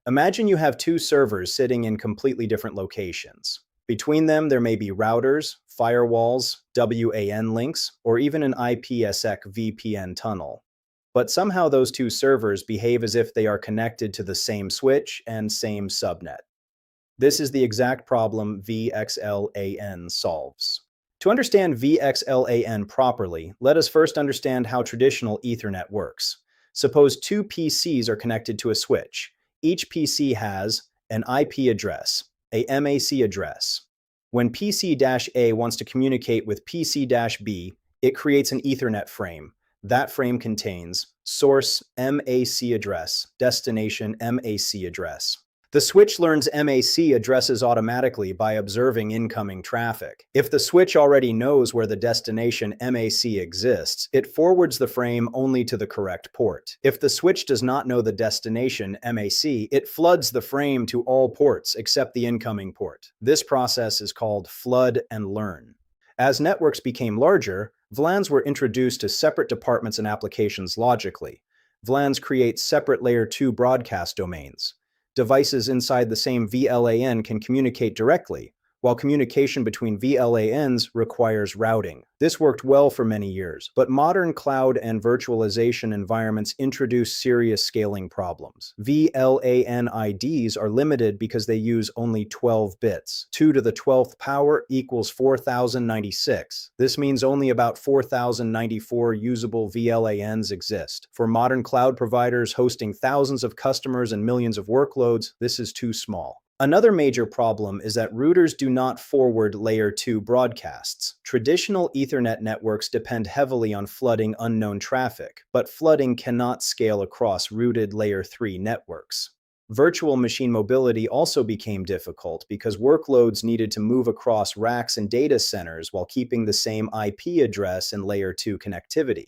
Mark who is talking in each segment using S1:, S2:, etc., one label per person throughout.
S1: Imagine you have two servers sitting in completely different locations. Between them, there may be routers, firewalls, WAN links, or even an IPSEC VPN tunnel. But somehow those two servers behave as if they are connected to the same switch and same subnet. This is the exact problem VXLAN solves. To understand VXLAN properly, let us first understand how traditional Ethernet works. Suppose two PCs are connected to a switch. Each PC has an IP address, a MAC address. When PC-A wants to communicate with PC-B, it creates an Ethernet frame. That frame contains source MAC address, destination MAC address. The switch learns MAC addresses automatically by observing incoming traffic. If the switch already knows where the destination MAC exists, it forwards the frame only to the correct port. If the switch does not know the destination MAC, it floods the frame to all ports except the incoming port. This process is called flood and learn. As networks became larger, VLANs were introduced to separate departments and applications logically. VLANs create separate Layer 2 broadcast domains. Devices inside the same VLAN can communicate directly, while communication between VLANs requires routing. This worked well for many years, but modern cloud and virtualization environments introduce serious scaling problems. VLAN IDs are limited because they use only 12 bits. 2 to the 12th power equals 4096. This means only about 4094 usable VLANs exist. For modern cloud providers hosting thousands of customers and millions of workloads, this is too small. Another major problem is that routers do not forward Layer 2 broadcasts. Traditional Ethernet networks depend heavily on flooding unknown traffic, but flooding cannot scale across routed Layer 3 networks. Virtual machine mobility also became difficult because workloads needed to move across racks and data centers while keeping the same IP address and Layer 2 connectivity.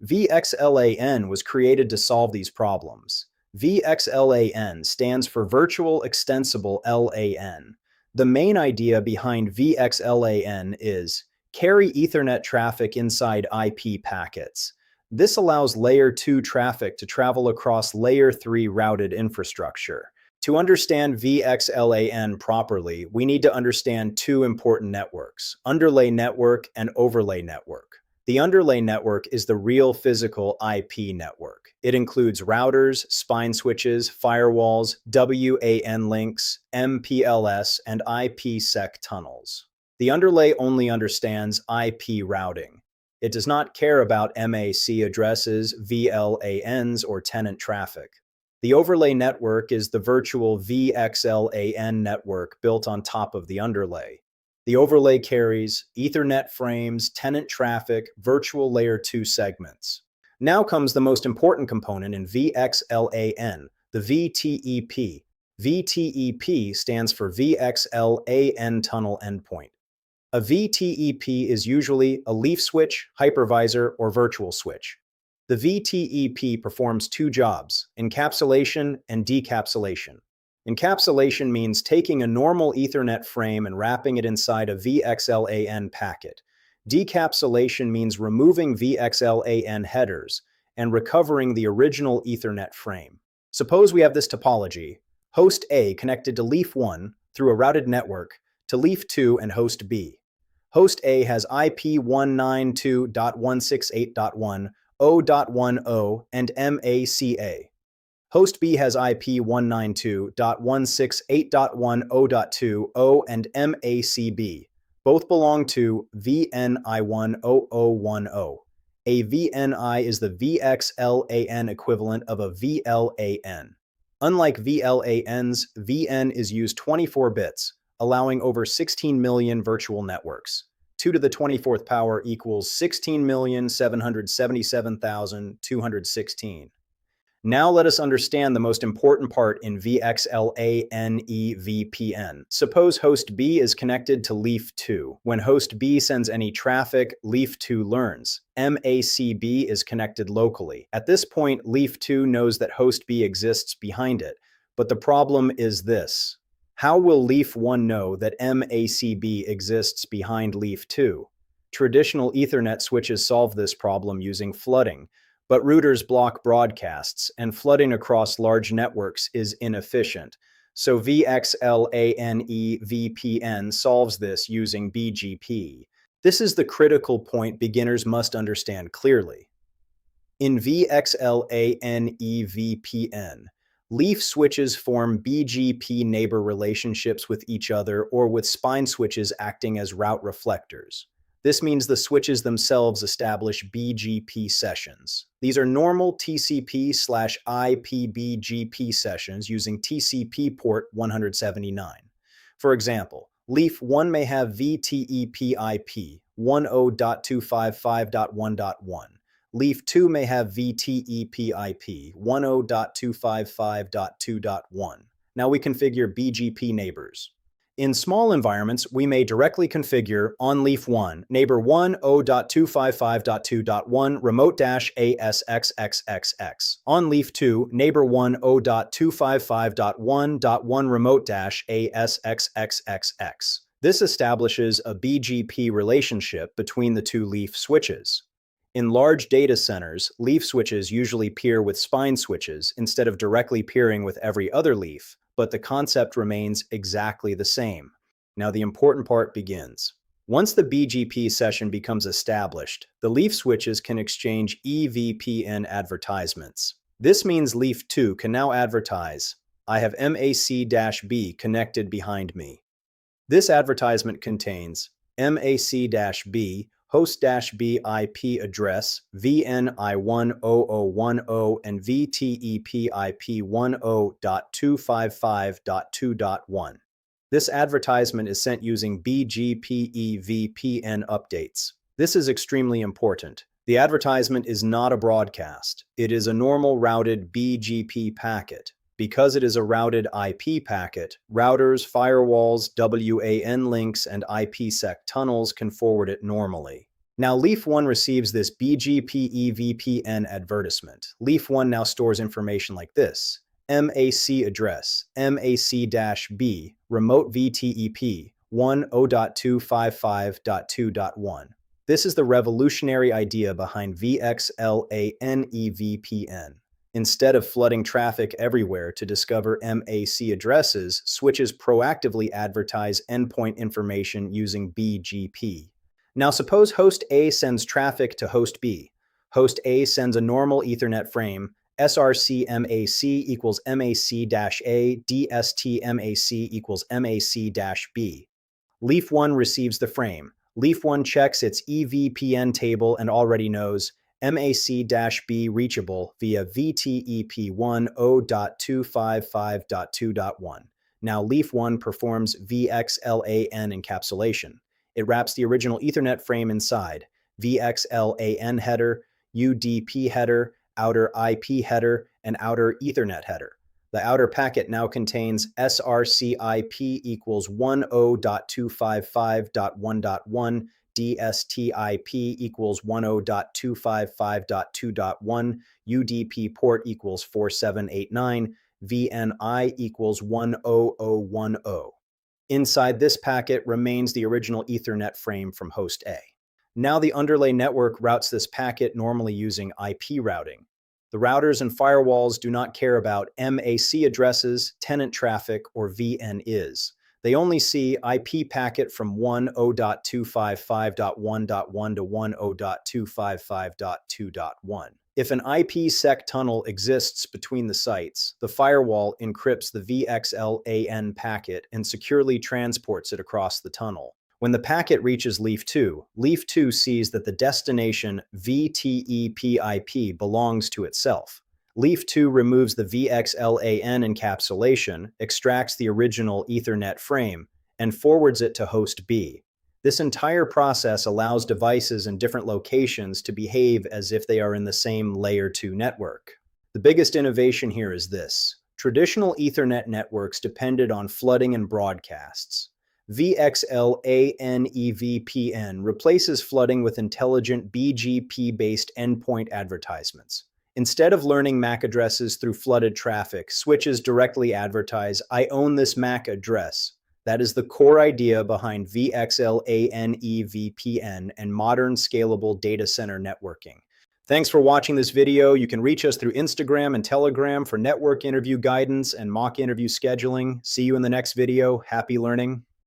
S1: VXLAN was created to solve these problems. VXLAN stands for Virtual Extensible LAN. The main idea behind VXLAN is carry Ethernet traffic inside IP packets. This allows Layer 2 traffic to travel across Layer 3 routed infrastructure. To understand VXLAN properly, we need to understand two important networks, Underlay network and Overlay network. The Underlay network is the real physical IP network. It includes routers, spine switches, firewalls, WAN links, MPLS, and IPSEC tunnels. The Underlay only understands IP routing. It does not care about MAC addresses, VLANs, or tenant traffic. The Overlay network is the virtual VXLAN network built on top of the Underlay. The Overlay carries Ethernet frames, tenant traffic, virtual Layer 2 segments. Now comes the most important component in VXLAN, the VTEP. VTEP stands for VXLAN Tunnel Endpoint. A VTEP is usually a leaf switch, hypervisor, or virtual switch. The VTEP performs two jobs, encapsulation and decapsulation. Encapsulation means taking a normal Ethernet frame and wrapping it inside a VXLAN packet. Decapsulation means removing VXLAN headers and recovering the original Ethernet frame. Suppose we have this topology, host A connected to leaf 1 through a routed network to leaf 2 and host B. Host A has IP 192.168.1, 0.10, and MACA. Host B has IP 192.168.1.0.2, and MACB. Both belong to VNI 10010. A VNI is the VXLAN equivalent of a VLAN. Unlike VLANs, VN is used 24 bits, allowing over 16 million virtual networks. 2 to the 24th power equals 16,777,216. Now let us understand the most important part in VXLAN EVPN. Suppose host B is connected to leaf 2. When host B sends any traffic, leaf 2 learns. MACB is connected locally. At this point, leaf 2 knows that host B exists behind it. But the problem is this. How will leaf 1 know that MACB exists behind leaf 2? Traditional Ethernet switches solve this problem using flooding. But routers block broadcasts, and flooding across large networks is inefficient. So VXLAN EVPN solves this using BGP. This is the critical point beginners must understand clearly. In VXLAN EVPN, leaf switches form BGP neighbor relationships with each other or with spine switches acting as route reflectors. This means the switches themselves establish BGP sessions. These are normal TCP/IP BGP sessions using TCP port 179. For example, leaf 1 may have VTEP IP 10.255.1.1. Leaf 2 may have VTEP IP 10.255.2.1. Now we configure BGP neighbors. In small environments, we may directly configure on leaf 1, neighbor 1.0.255.2.1 remote-ASXXXX. On leaf 2, neighbor 1.0.255.1.1 remote-ASXXXX. This establishes a BGP relationship between the two leaf switches. In large data centers, leaf switches usually peer with spine switches instead of directly peering with every other leaf, but the concept remains exactly the same. Now the important part begins. Once the BGP session becomes established, the leaf switches can exchange EVPN advertisements. This means leaf 2 can now advertise, "I have MAC-B connected behind me." This advertisement contains MAC-B host-B IP address VNI 10010 and VTEP IP 10.255.2.1. This advertisement is sent using BGP EVPN updates. This is extremely important. The advertisement is not a broadcast. It is a normal routed BGP packet. Because it is a routed IP packet, routers, firewalls, WAN links, and IPSEC tunnels can forward it normally. Now Leaf 1 receives this BGP EVPN advertisement. Leaf 1 now stores information like this: MAC address, MAC-B, remote VTEP, 10.255.2.1. This is the revolutionary idea behind VXLAN EVPN. Instead of flooding traffic everywhere to discover MAC addresses, switches proactively advertise endpoint information using BGP. Now suppose host A sends traffic to host B. Host A sends a normal Ethernet frame, SRC MAC equals MAC-A, DST MAC equals MAC-B. Leaf 1 receives the frame. Leaf 1 checks its EVPN table and already knows MAC-B reachable via VTEP 10.255.2.1. Now Leaf 1 performs VXLAN encapsulation. It wraps the original Ethernet frame inside VXLAN header, UDP header, outer IP header, and outer Ethernet header. The outer packet now contains SRC IP equals 10.255.1.1, DST IP equals 10.255.2.1, UDP port equals 4789, VNI equals 10010. Inside this packet remains the original Ethernet frame from host A. Now the underlay network routes this packet normally using IP routing. The routers and firewalls do not care about MAC addresses, tenant traffic, or VNIs. They only see IP packet from 10.255.1.1 to 10.255.2.1. If an IPSEC tunnel exists between the sites, the firewall encrypts the VXLAN packet and securely transports it across the tunnel. When the packet reaches Leaf 2 sees that the destination VTEP IP belongs to itself. Leaf 2 removes the VXLAN encapsulation, extracts the original Ethernet frame, and forwards it to host B. This entire process allows devices in different locations to behave as if they are in the same Layer 2 network. The biggest innovation here is this: traditional Ethernet networks depended on flooding and broadcasts. VXLAN EVPN replaces flooding with intelligent BGP-based endpoint advertisements. Instead of learning MAC addresses through flooded traffic, switches directly advertise, "I own this MAC address." That is the core idea behind VXLAN EVPN and modern scalable data center networking. Thanks for watching this video. You can reach us through Instagram and Telegram for network interview guidance and mock interview scheduling. See you in the next video. Happy learning.